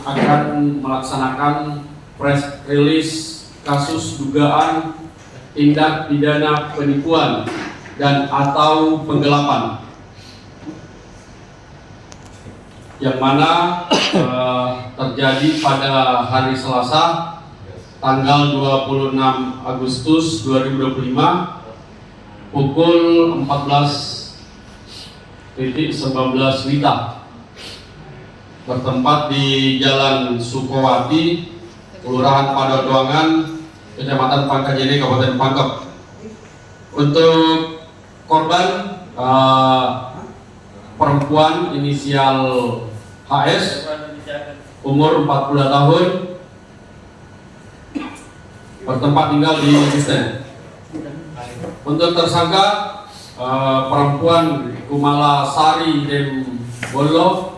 akan melaksanakan press release kasus dugaan tindak pidana penipuan dan atau penggelapan, yang mana terjadi pada hari Selasa tanggal 26 Agustus 2025 pukul 14.19 WITA, bertempat di Jalan Sukowati, Kelurahan Padodoangan, Kecamatan Pangkajene, Kabupaten Pangkep. Untuk korban perempuan inisial HS, umur 40 tahun, bertempat tinggal di Kristen. Untuk tersangka perempuan Kumala Sari Dem Bolo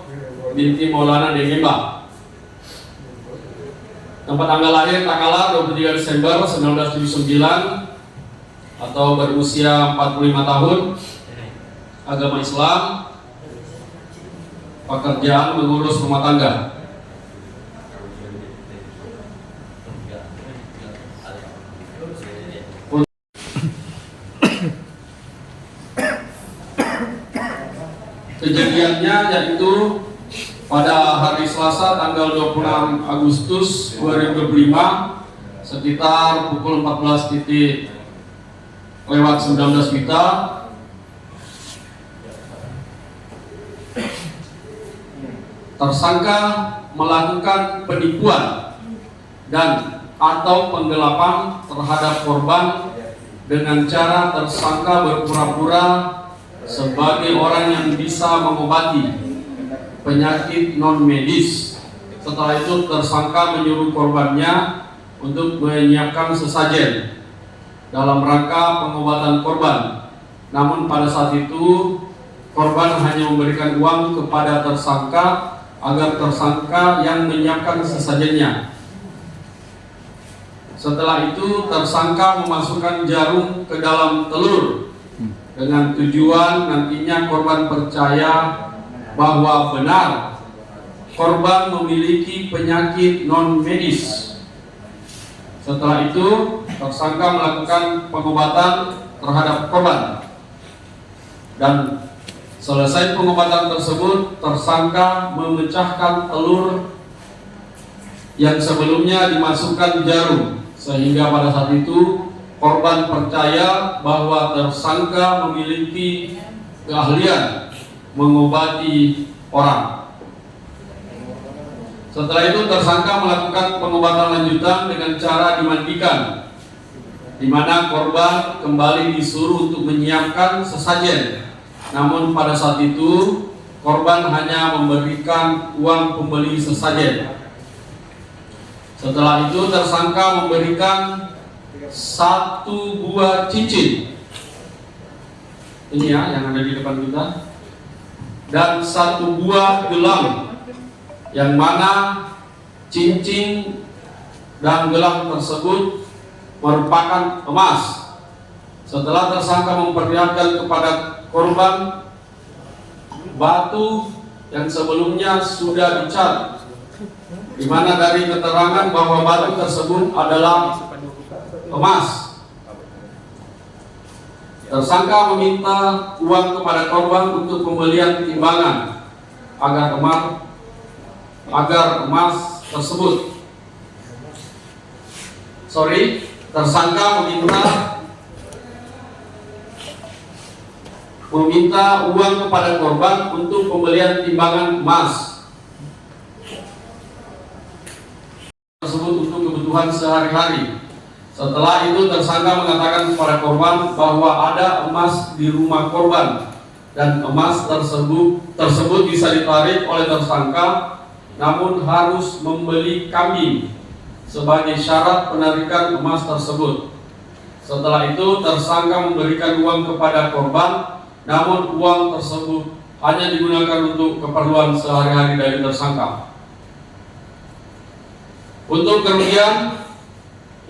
binti Maulana Dememba. Tempat tanggal lahir tanggal 23 Desember 1979 atau berusia 45 tahun, agama Islam, pekerjaan mengurus rumah tangga. Kejadiannya yaitu pada hari Selasa tanggal 26 Agustus 2025 sekitar pukul 14.19 WITA tersangka melakukan penipuan dan atau penggelapan terhadap korban dengan cara tersangka berpura-pura sebagai orang yang bisa mengobati penyakit non medis. Setelah itu tersangka menyuruh korbannya untuk menyiapkan sesajen dalam rangka pengobatan korban. Namun pada saat itu korban hanya memberikan uang kepada tersangka agar tersangka yang menyiapkan sesajennya. Setelah itu tersangka memasukkan jarum ke dalam telur dengan tujuan nantinya korban percaya bahwa benar korban memiliki penyakit non medis. Setelah itu tersangka melakukan pengobatan terhadap korban, dan selesai pengobatan tersebut tersangka memecahkan telur yang sebelumnya dimasukkan jarum, sehingga pada saat itu korban percaya bahwa tersangka memiliki keahlian mengobati orang. Setelah itu tersangka melakukan pengobatan lanjutan dengan cara dimandikan, di mana korban kembali disuruh untuk menyiapkan sesajen. Namun pada saat itu korban hanya memberikan uang pembeli sesajen. Setelah itu tersangka memberikan satu buah cincin, ini ya yang ada di depan kita, dan satu buah gelang, yang mana cincin dan gelang tersebut merupakan emas. Setelah tersangka memperlihatkan kepada korban batu yang sebelumnya sudah dicat, di mana dari keterangan bahwa batu tersebut adalah emas, tersangka meminta uang kepada korban untuk pembelian timbangan agar emas tersebut. Tersangka meminta uang kepada korban untuk pembelian timbangan emas tersebut untuk kebutuhan sehari-hari. Setelah itu tersangka mengatakan kepada korban bahwa ada emas di rumah korban dan emas tersebut bisa ditarik oleh tersangka, namun harus membeli kambing sebagai syarat penarikan emas tersebut. Setelah itu tersangka memberikan uang kepada korban, namun uang tersebut hanya digunakan untuk keperluan sehari-hari dari tersangka. Untuk kerugian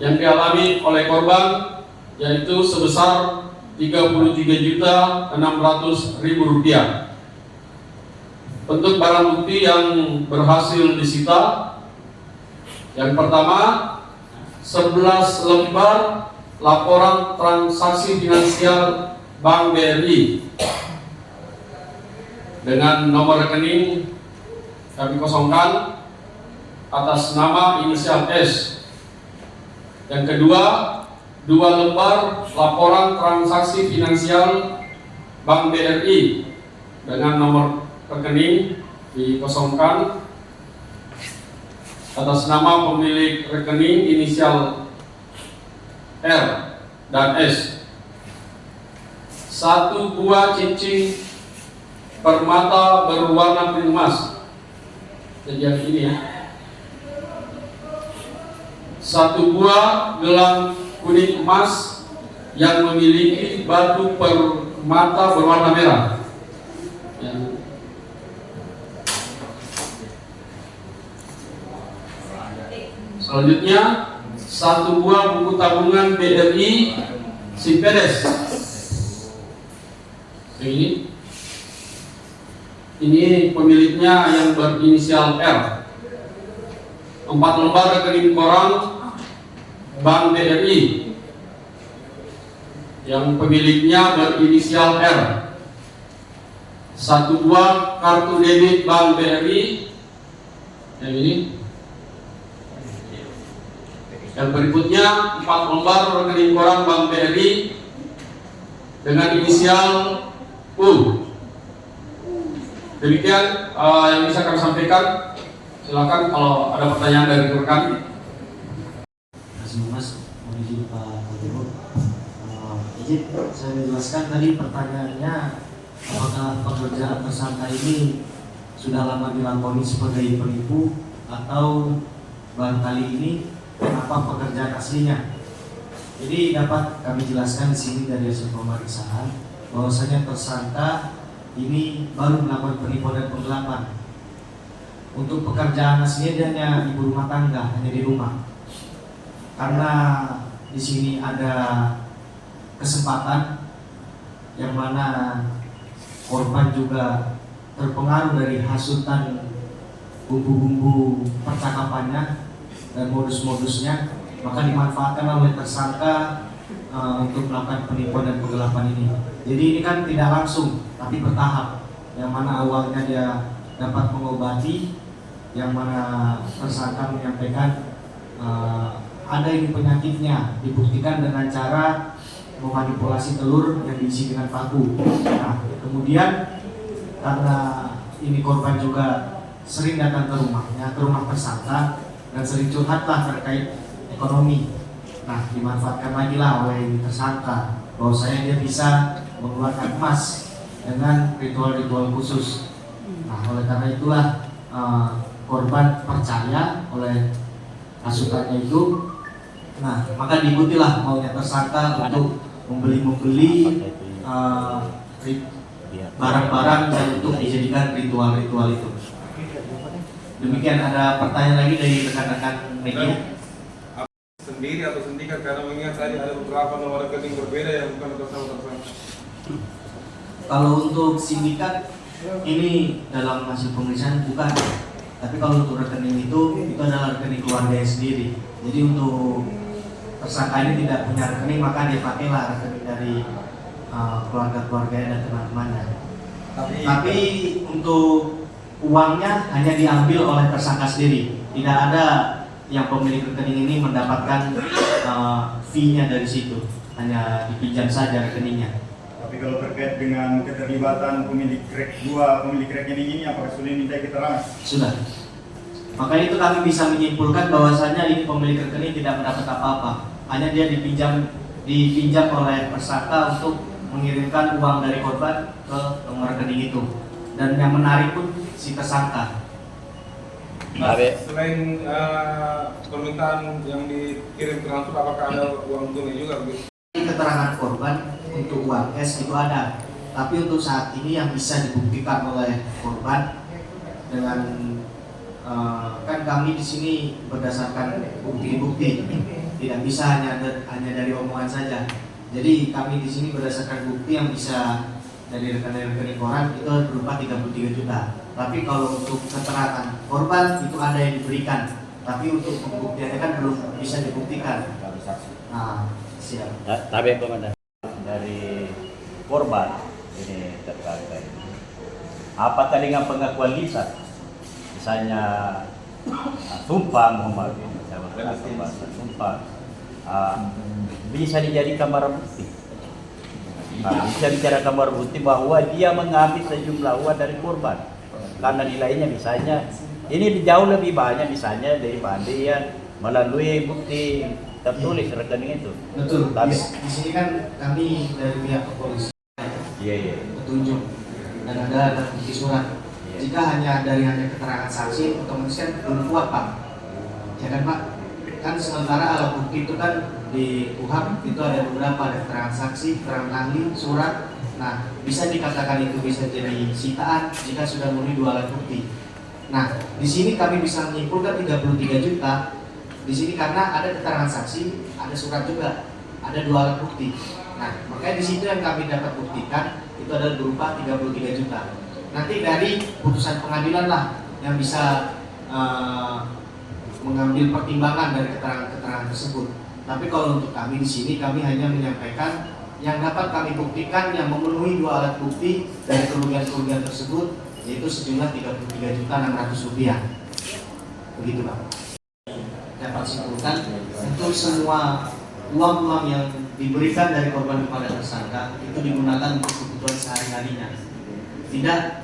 yang dialami oleh korban yaitu sebesar Rp33.600.000. Bentuk barang bukti yang berhasil disita, yang pertama 11 lembar laporan transaksi finansial Bank BRI dengan nomor rekening kami kosongkan atas nama inisial S. Yang kedua, 2 lembar laporan transaksi finansial Bank BRI dengan nomor rekening dikosongkan atas nama pemilik rekening inisial R dan S. 1 buah cincin permata berwarna kuning emas. Jadi yang ini ya. 1 buah gelang kuning emas yang memiliki batu permata berwarna merah. Ya. Selanjutnya 1 buah buku tabungan BRI Simpedes. Ini pemiliknya yang berinisial R. 4 lembar rekening koran Bank BRI yang pemiliknya berinisial R. 1 buah kartu debit Bank BRI yang ini. Yang berikutnya 4 lembar rekening koran Bank BRI dengan inisial U. Demikian yang bisa kami sampaikan. Silakan kalau ada pertanyaan dari rekan. Terima kasih Mas, menuju Pak Gubernur. Izin saya menjelaskan tadi pertanyaannya, apakah pekerjaan tersangka ini sudah lama dilakoni sebagai penipu atau baru kali ini, apa pekerjaan aslinya? Jadi dapat kami jelaskan di sini dari hasil pemeriksaan bahwasanya tersangka ini baru melakukan penipuan dan penggelapan. Untuk pekerjaan aslinya dia hanya ibu rumah tangga, hanya di rumah. Karena di sini ada kesempatan yang mana korban juga terpengaruh dari hasutan bumbu-bumbu percakapannya dan modus-modusnya, maka dimanfaatkan oleh tersangka untuk melakukan penipuan dan penggelapan ini. Jadi ini kan tidak langsung, tapi bertahap. Yang mana awalnya dia dapat mengobati, yang mana tersangka menyampaikan ada ini penyakitnya, dibuktikan dengan cara memanipulasi telur yang diisi dengan paku. Nah, kemudian karena ini korban juga sering datang ke rumahnya, ke rumah tersangka, dan sering curhatlah terkait ekonomi. Nah, dimanfaatkan lagi lah oleh tersangka bahwasanya dia bisa mengeluarkan emas dengan ritual-ritual khusus. Nah, oleh karena itulah korban percaya oleh hasutannya itu. Nah, maka diikutilah maunya tersangka untuk membeli barang-barang yang untuk dijadikan ritual-ritual itu. Demikian. Ada pertanyaan lagi dari rekan-rekan media? Sendiri atau sindikat, karena mengingat tadi ada beberapa nomor rekening berbeda yang bukan atas nama tersangka. Kalau untuk sindikat ini dalam hasil pemeriksaan bukan, tapi kalau untuk rekening itu adalah rekening keluarga sendiri. Jadi untuk tersangka ini tidak punya rekening, maka dia pakailah rekening dari keluarga-keluarganya dan teman-temannya. Tapi untuk uangnya hanya diambil oleh tersangka sendiri. Tidak ada yang pemilik rekening ini mendapatkan fee-nya dari situ, hanya dipinjam saja rekeningnya. Tapi kalau terkait dengan keterlibatan pemilik rekening ini, apakah sudah diminta keterangan? Sudah. Maka itu kami bisa menyimpulkan bahwasanya ini pemilik rekening tidak mendapat apa-apa, hanya dia dipinjam oleh tersangka untuk mengirimkan uang dari korban ke nomor rekening itu, dan yang menarik pun si tersangka. Selain permintaan yang dikirim transfer, apakah ada uang tunai juga begitu? Keterangan korban untuk uang cash itu ada, tapi untuk saat ini yang bisa dibuktikan oleh korban dengan kan kami di sini berdasarkan bukti-bukti, tidak bisa hanya dari omongan saja. Jadi kami di sini berdasarkan bukti yang bisa dari rekening koran itu berupa 33 juta. Tapi kalau untuk keterangan korban itu ada yang diberikan. Tapi untuk pembuktiannya kan belum bisa dibuktikan. Nah, siap. Tapi komandan dari korban ini tersangka ini, apakah dengan pengakuan lisan, misalnya sumpah Muhammad bin sumpah bisa dijadikan barang bukti. Bisa dijadikan barang bukti bahwa dia mengambil sejumlah uang dari korban karena nilainya misalnya ini jauh lebih banyak misalnya daripada yang melalui bukti tertulis rekening itu. Betul. Tapi Di sini kan kami dari pihak kepolisian iya. petunjuk dan ada bukti surat. Iya. Jika hanya keterangan saksi, otomatis kan belum kuat Pak. Ya kan Pak? Kan sementara alat bukti itu kan di KUHP itu ada beberapa, ada keterangan saksi, keterangan ahli, surat. Nah, bisa dikatakan itu bisa jadi sitaan jika sudah memenuhi 2 alat bukti. Nah, di sini kami bisa menyimpulkan 33 juta. Di sini karena ada keterangan saksi, ada surat juga, ada 2 alat bukti. Nah, makanya di situ yang kami dapat buktikan itu adalah berupa 33 juta. Nanti dari putusan pengadilan lah yang bisa mengambil pertimbangan dari keterangan-keterangan tersebut. Tapi kalau untuk kami di sini kami hanya menyampaikan yang dapat kami buktikan yang memenuhi 2 alat bukti dari kerugian-kerugian tersebut, yaitu sejumlah Rp33.600.000. Begitu Pak. Dapat simpulkan untuk semua uang-uang yang diberikan dari korban kepada tersangka itu digunakan untuk kebutuhan sehari-harinya, tidak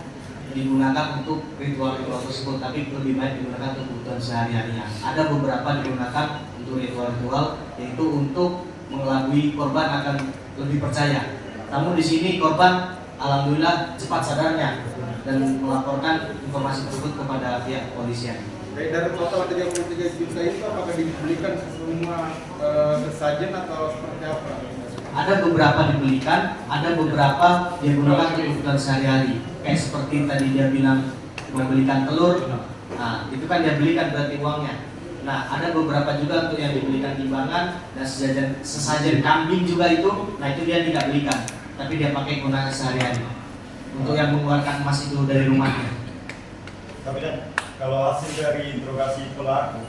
digunakan untuk ritual-ritual tersebut, tapi lebih baik digunakan untuk kebutuhan sehari-harinya. Ada beberapa digunakan untuk ritual-ritual, yaitu untuk mengelabui korban akan lebih percaya. Namun di sini korban alhamdulillah cepat sadarnya dan melaporkan informasi tersebut kepada pihak kepolisian. Baik, dari total 33 juta itu apakah dibelikan semua sesajen atau seperti apa? Ada beberapa dibelikan, ada beberapa dia gunakan untuk kebutuhan sehari-hari. Kayak seperti tadi dia bilang membelikan telur, nah itu kan dia belikan berarti uangnya. Nah ada beberapa juga untuk yang dibelikan timbangan dan sesajen kambing juga itu, nah itu dia tidak belikan, tapi dia pakai gunakan sehari-hari untuk yang mengeluarkan emas itu dari rumahnya. Tapi kan kalau hasil dari interogasi pelaku,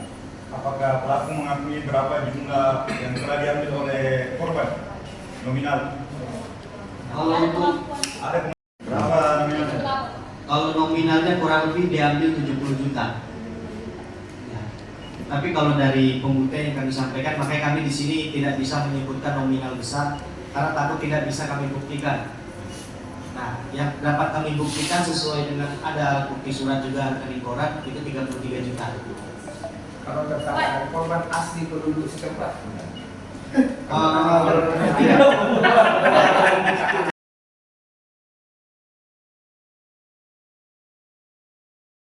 apakah pelaku mengakui berapa jumlah yang telah diambil oleh korban nominal? Kalau untuk Ada berapa nominalnya? kalau nominalnya kurang lebih diambil 70 juta. Ya. Tapi kalau dari pembuktian yang kami sampaikan, makanya kami di sini tidak bisa menyebutkan nominal besar karena takut tidak bisa kami buktikan. Nah, yang dapat kami buktikan sesuai dengan ada bukti surat juga rekening koran itu 33 juta. Kalau tersangka korban asli penduduk setempat? Tidak.